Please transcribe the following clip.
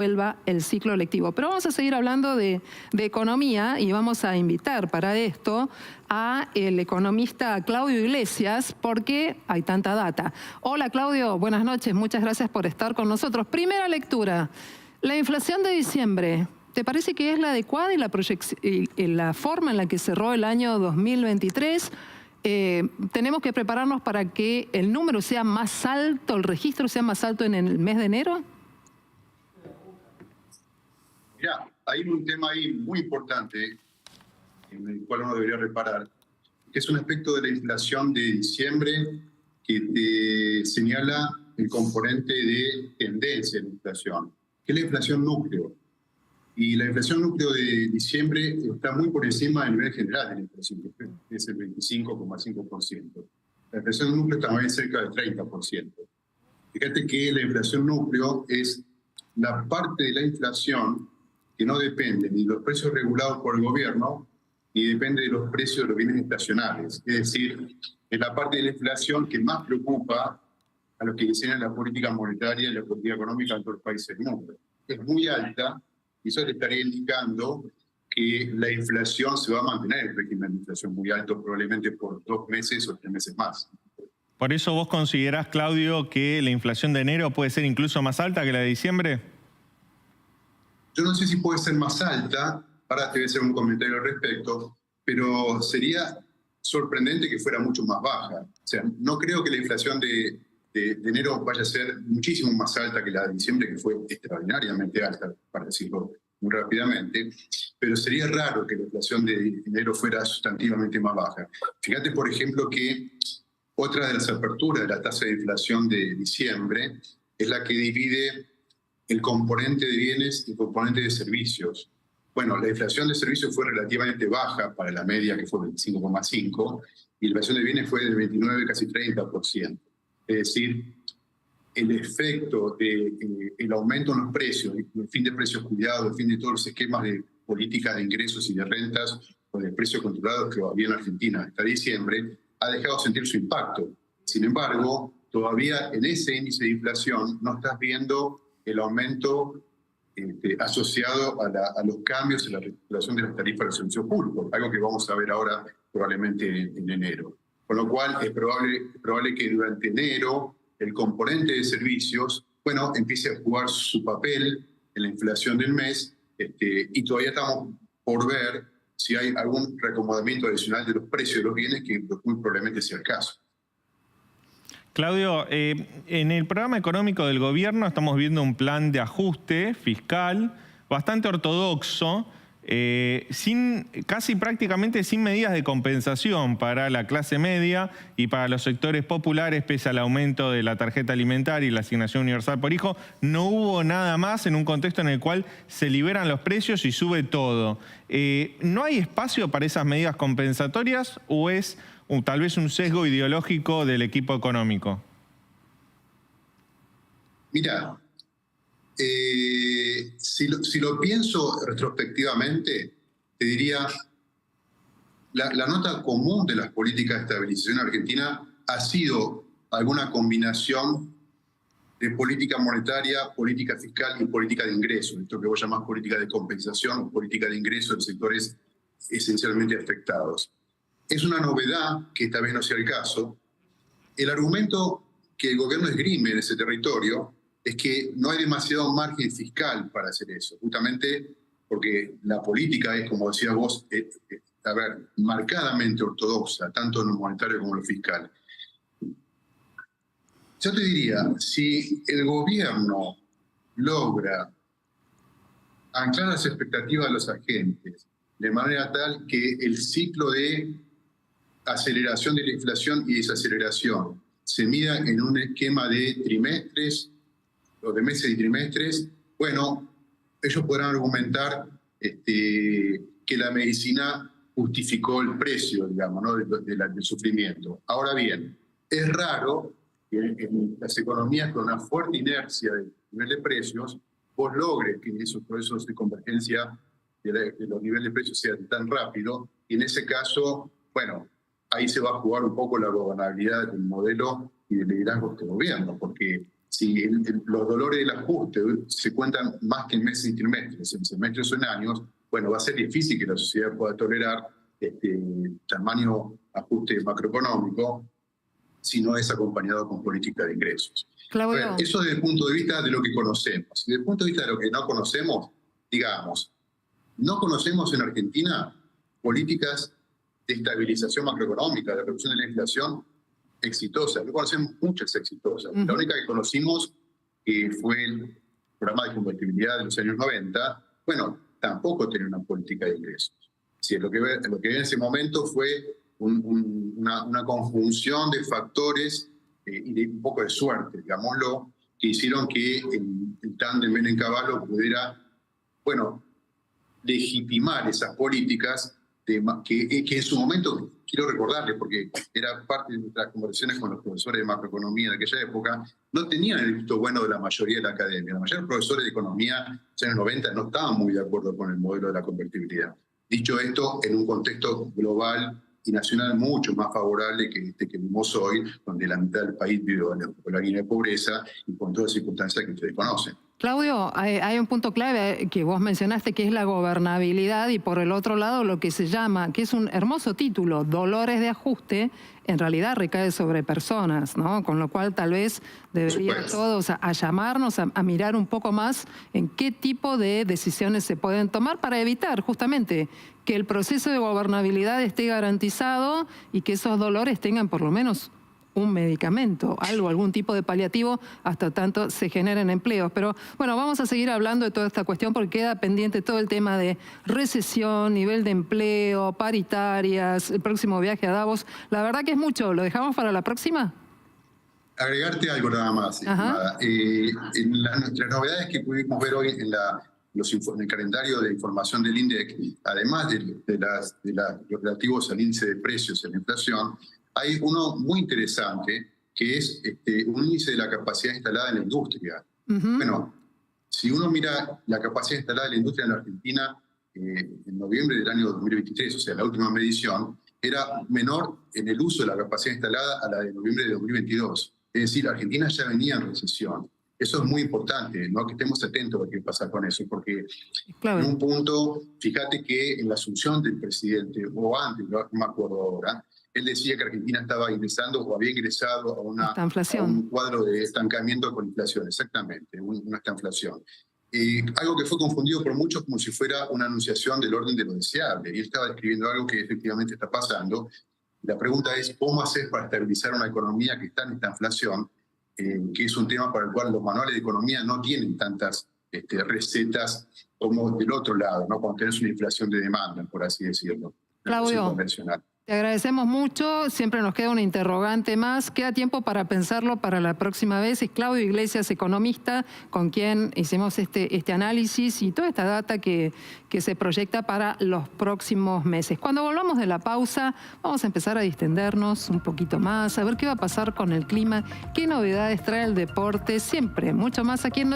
vuelva el ciclo lectivo. Pero vamos a seguir hablando de economía y vamos a invitar para esto a el economista Claudio Iglesias, porque hay tanta data. Hola Claudio, buenas noches, muchas gracias por estar con nosotros. Primera lectura, la inflación de diciembre, ¿te parece que es la adecuada y la forma en la que cerró el año 2023? ¿Tenemos que prepararnos para que el número sea más alto, el registro sea más alto en el mes de enero? Mirá, hay un tema ahí muy importante en el cual uno debería reparar, que es un aspecto de la inflación de diciembre que te señala el componente de tendencia de la inflación, que es la inflación núcleo. Y la inflación núcleo de diciembre está muy por encima del nivel general de la inflación, que es el 25,5%. La inflación núcleo está más bien cerca del 30%. Fíjate que la inflación núcleo es la parte de la inflación que no depende ni de los precios regulados por el gobierno, ni depende de los precios de los bienes estacionales. Es decir, es la parte de la inflación que más preocupa a los que diseñan la política monetaria y la política económica en todos los países del mundo. Es muy alta y eso le estaría indicando que la inflación se va a mantener, el régimen de inflación muy alto, probablemente por 2 meses o 3 meses más. ¿Por eso vos considerás, Claudio, que la inflación de enero puede ser incluso más alta que la de diciembre? Yo no sé si puede ser más alta, ahora te voy a hacer un comentario al respecto, pero sería sorprendente que fuera mucho más baja. O sea, no creo que la inflación de enero vaya a ser muchísimo más alta que la de diciembre, que fue extraordinariamente alta, para decirlo muy rápidamente, pero sería raro que la inflación de enero fuera sustantivamente más baja. Fíjate, por ejemplo, que otra de las aperturas de la tasa de inflación de diciembre es la que divide el componente de bienes y el componente de servicios. Bueno, la inflación de servicios fue relativamente baja para la media, que fue 25,5%, y la inflación de bienes fue del 29, casi 30%. Es decir, el efecto del aumento en los precios, el fin de precios cuidados, el fin de todos los esquemas de política de ingresos y de rentas o de precios controlados que había en Argentina hasta diciembre, ha dejado sentir su impacto. Sin embargo, todavía en ese índice de inflación no estás viendo el aumento asociado a los cambios en la regulación de las tarifas de servicios públicos, algo que vamos a ver ahora probablemente en enero. Con lo cual es probable que durante enero el componente de servicios, bueno, empiece a jugar su papel en la inflación del mes, y todavía estamos por ver si hay algún reacomodamiento adicional de los precios de los bienes, que muy probablemente sea el caso. Claudio, en el programa económico del gobierno estamos viendo un plan de ajuste fiscal bastante ortodoxo, casi prácticamente sin medidas de compensación para la clase media y para los sectores populares, pese al aumento de la tarjeta alimentaria y la asignación universal por hijo. No hubo nada más en un contexto en el cual se liberan los precios y sube todo. ¿No hay espacio para esas medidas compensatorias o es tal vez un sesgo ideológico del equipo económico? Mira, si lo pienso retrospectivamente, te diría, la nota común de las políticas de estabilización argentina ha sido alguna combinación de política monetaria, política fiscal y política de ingresos, esto que vos llamás política de compensación o política de ingresos de sectores esencialmente afectados. Es una novedad que esta vez no sea el caso. El argumento que el gobierno esgrime en ese territorio es que no hay demasiado margen fiscal para hacer eso, justamente porque la política es, como decías vos, marcadamente ortodoxa, tanto en lo monetario como en lo fiscal. Yo te diría, si el gobierno logra anclar las expectativas de los agentes de manera tal que el ciclo de aceleración de la inflación y desaceleración se mida en un esquema de trimestres o de meses y trimestres, bueno, ellos podrán argumentar que la medicina justificó el precio, digamos, ¿no? del sufrimiento. Ahora bien, es raro que en las economías con una fuerte inercia del nivel de precios, vos logres que esos procesos de convergencia de los niveles de precios sean tan rápido, y en ese caso, bueno, ahí se va a jugar un poco la gobernabilidad del modelo y del liderazgo de este gobierno, porque si los dolores del ajuste se cuentan más que en meses y trimestres, en semestres o en años, bueno, va a ser difícil que la sociedad pueda tolerar tamaño ajuste macroeconómico si no es acompañado con política de ingresos. Claudio. Bueno, eso desde el punto de vista de lo que conocemos. Desde el punto de vista de lo que no conocemos, digamos, no conocemos en Argentina políticas de estabilización macroeconómica, de reducción de la inflación exitosas. No conocemos muchas exitosas. La única que conocimos fue el programa de convertibilidad de los años 90. Bueno, tampoco tenía una política de ingresos. Sí, lo que había en ese momento fue una conjunción de factores y de un poco de suerte, digámoslo, que hicieron que el tándem Menem-Cavallo pudiera, bueno, legitimar esas políticas que en su momento, quiero recordarles, porque era parte de nuestras conversaciones con los profesores de macroeconomía de aquella época, no tenían el visto bueno de la mayoría de la academia. La mayoría de los profesores de economía en los años 90 no estaban muy de acuerdo con el modelo de la convertibilidad. Dicho esto, en un contexto global y nacional mucho más favorable que este que vivimos hoy, donde la mitad del país vive bajo la línea de pobreza y con todas las circunstancias que ustedes conocen. Claudio, hay un punto clave que vos mencionaste, que es la gobernabilidad, y por el otro lado lo que se llama, que es un hermoso título, dolores de ajuste, en realidad recae sobre personas, ¿no? Con lo cual tal vez deberían todos a llamarnos a mirar un poco más en qué tipo de decisiones se pueden tomar para evitar justamente que el proceso de gobernabilidad esté garantizado y que esos dolores tengan por lo menos un medicamento, algún tipo de paliativo, hasta tanto se generen empleos. Pero bueno, vamos a seguir hablando de toda esta cuestión porque queda pendiente todo el tema de recesión, nivel de empleo, paritarias, el próximo viaje a Davos. La verdad que es mucho. ¿Lo dejamos para la próxima? Agregarte algo nada más. En las novedades que pudimos ver hoy en el calendario de información del INDEC, además de los relativos al índice de precios y a la inflación, hay uno muy interesante, que es un índice de la capacidad instalada en la industria. Bueno, si uno mira la capacidad instalada en la industria en la Argentina, en noviembre del año 2023, o sea, la última medición, era menor en el uso de la capacidad instalada a la de noviembre de 2022. Es decir, Argentina ya venía en recesión. Eso es muy importante, ¿no? Que estemos atentos a qué pasa con eso, porque en un punto, fíjate que en la asunción del presidente, o antes, no me acuerdo ahora, él decía que Argentina estaba ingresando o había ingresado a un cuadro de estancamiento con inflación, exactamente, una estanflación. Algo que fue confundido por muchos como si fuera una anunciación del orden de lo deseable. Y él estaba describiendo algo que efectivamente está pasando. La pregunta es, ¿cómo hacer para estabilizar una economía que está en esta inflación? Que es un tema para el cual los manuales de economía no tienen tantas recetas como del otro lado, ¿no? Cuando tenés una inflación de demanda, por así decirlo. Claudio, te agradecemos mucho. Siempre nos queda una interrogante más. Queda tiempo para pensarlo para la próxima vez. Es Claudio Iglesias, economista, con quien hicimos este análisis y toda esta data que se proyecta para los próximos meses. Cuando volvamos de la pausa, vamos a empezar a distendernos un poquito más, a ver qué va a pasar con el clima, qué novedades trae el deporte, siempre mucho más aquí en